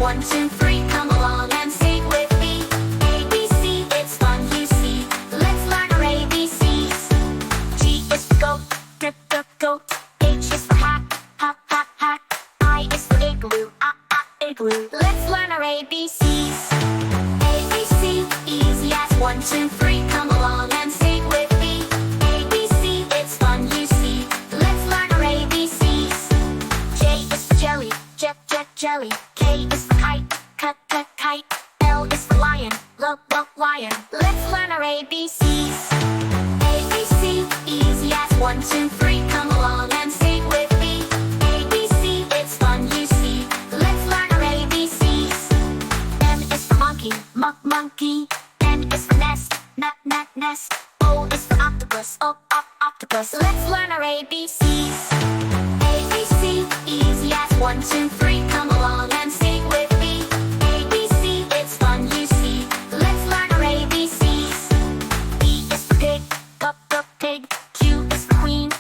1, 2, 3, come along and sing with me. A, B, C, it's fun you see. Let's learn our ABCs. G is for goat, g, g, goat. H is for hat, hat, hat, hat. I is for igloo, igloo. Let's learn our ABCs. A, B, C, easy as 1, 2, 3, come along and sing with me. A, B, C, it's fun you see. Let's learn our ABCs. J is for jelly, jet, jet, jelly. K is for kite, cut, cut, kite. L is for lion, look, lion. Let's learn our ABCs. A, B, C, easy as 1, 2, 3, come along and sing with me. A, B, C, it's fun you see. Let's learn our ABCs. M is for monkey, monkey. N is for nest, nest. O is for octopus, octopus. Let's learn our ABCs. A, B, C, easy as 1, 2, 3, come along and sing with me. A, B, C, it's fun you see. Let's learn our ABCs. P is for pig, pig. Q is for queen,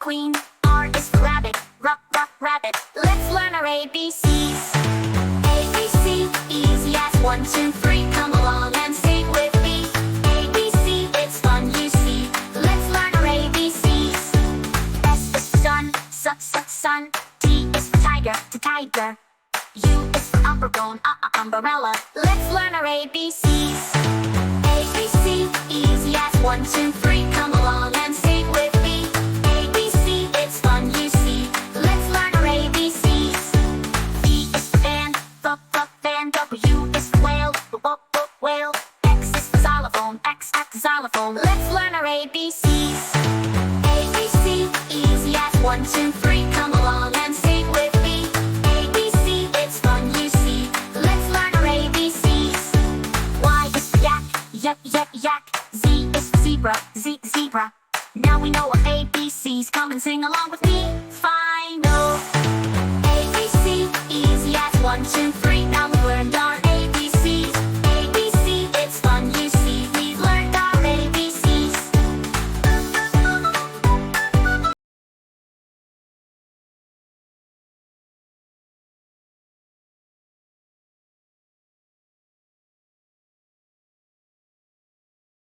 queen. R is for rabbit, rabbit. Let's learn our ABCs. A, B, C, easy as 1, 2, 3, come along and sing with me. A, B, C, it's fun you see. Let's learn our ABCs. S is for sun. T is for tiger. U is for umbrella, umbrella. Let's learn our ABCs. A, B, C, easy as 1, 2, 3, come along and sing with me. A, B, C, it's fun you see. Let's learn our ABCs. V is for fan, fan. W is for whale, whale. X is for xylophone, xylophone. Let's learn our ABCs. A, B, C, easy as 1, 2, 3, come along and sing with me. A, B, C, it's fun you see. Let's learn our ABCs. Y is for yak. Z is for zebra, zebra. Now we know our ABCs. Come and sing along with me.